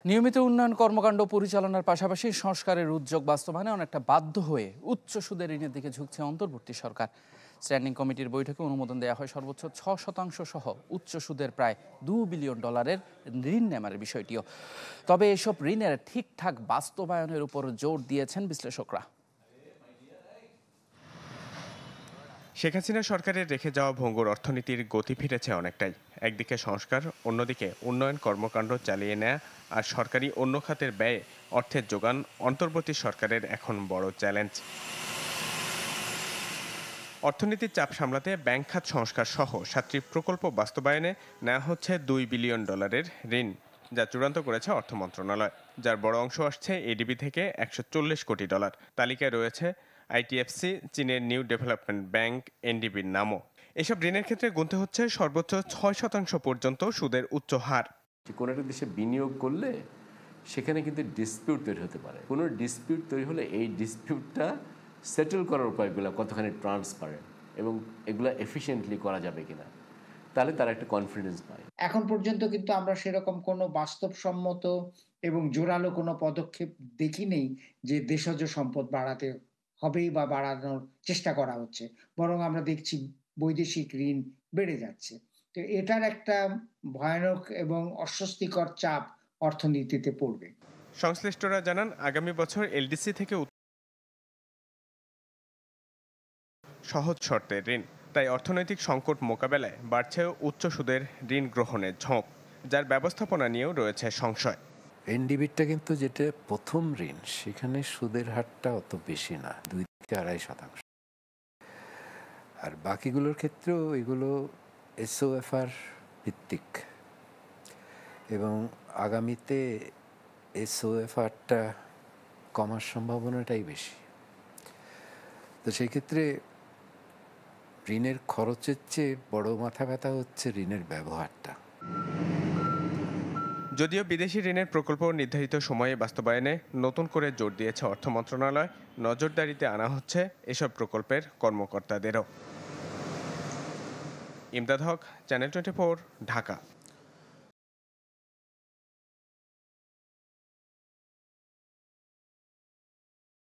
নিয়মিত উন্নয়ন কর্মকাণ্ড পরিচালনার পাশাপাশি সংস্কারের উদ্যোগ বাস্তবায়নে অনেকটা বাধ্য হয়ে উচ্চ সুদের ঋণের দিকে ঝুঁকছে অন্তর্বর্তী সরকার। স্ট্যান্ডিং কমিটির বৈঠকে অনুমোদন দেওয়া হয় সর্বোচ্চ 6% সহ উচ্চ সুদের প্রায় $2 বিলিয়ন ঋণ নেওয়ার বিষয়টিও। তবে এসব ঋণের ঠিকঠাক বাস্তবায়নের উপর জোর দিয়েছেন বিশ্লেষকরা। শেখ হাসিনা সরকারের রেখে যাওয়া ভঙ্গুর অর্থনীতির গতি ফিরেছে অনেকটাই। একদিকে সংস্কার, অন্যদিকে উন্নয়ন কর্মকাণ্ড চালিয়ে নেয়া আর সরকারি অন্য খাতের ব্যয়ে অর্থের যোগান অন্তর্বর্তী সরকারের এখন বড় চ্যালেঞ্জ। অর্থনীতির চাপ সামলাতে ব্যাংক খাত সংস্কার সহ 7টি প্রকল্প বাস্তবায়নে নেওয়া হচ্ছে $2 বিলিয়ন ঋণ, যা চূড়ান্ত করেছে অর্থ মন্ত্রণালয়, যার বড় অংশ আসছে এডিবি থেকে $140 কোটি। তালিকায় রয়েছে আইটিএফসি, চীনের নিউ ডেভেলপমেন্ট ব্যাংক এনডিবির নামও। এসব ঋণের ক্ষেত্রে গুনতে হচ্ছে সর্বোচ্চ 6% পর্যন্ত সুদের উচ্চ হার। কোনো একটা দেশে বিনিয়োগ করলে সেখানে কিন্তু ডিসপিউট তৈরি হতে পারে। কোনো ডিসপিউট তৈরি হলে এই ডিসপিউটটা সেটেল করার উপায়গুলো কতখানি ট্রান্সপারেন্ট এবং এগুলো এফিশিয়েন্টলি করা যাবে কিনা, তাহলে তারা একটা কনফিডেন্স পায়। এখন পর্যন্ত কিন্তু আমরা সেরকম কোনো বাস্তবসম্মত এবং জোরালো কোনো পদক্ষেপ দেখি নেই যে দেশজ সম্পদ বাড়াতে হবেই বা বাড়ানোর চেষ্টা করা হচ্ছে। বরং আমরা দেখছি বৈদেশিক ঋণ বেড়ে যাচ্ছে। তো এটার একটা ভয়ানক এবং অস্বস্তিকর চাপ অর্থনীতিতে পড়বে। সংশ্লিষ্টরা জানান, আগামী বছর এলডিসি থেকে সহজ শর্তের ঋণ, তাই অর্থনৈতিক সংকট মোকাবেলায় বাড়ছে উচ্চ সুদের ঋণ গ্রহণের ঝোঁক, যার ব্যবস্থাপনা নিয়েও রয়েছে সংশয়। এনডিবিটা কিন্তু যেটা প্রথম ঋণ, সেখানে সুদের হারটা অত বেশি না, 2 থেকে 2.5%। আর বাকিগুলোর ক্ষেত্রেও এগুলো এসওএফআর ভিত্তিক এবং আগামীতে এসওএফআরটা কমার সম্ভাবনাটাই বেশি। তো সেই ক্ষেত্রে ঋণের খরচের চেয়ে বড় মাথা ব্যথা হচ্ছে ঋণের ব্যবহারটা। যদিও বিদেশি ঋণের প্রকল্প নির্ধারিত সময়ে বাস্তবায়নে নতুন করে জোর দিয়েছে অর্থ মন্ত্রণালয়, নজরদারিতে আনা হচ্ছে এসব প্রকল্পের কর্মকর্তাদেরও। ইমদাদ হক, চ্যানেল 24, ঢাকা।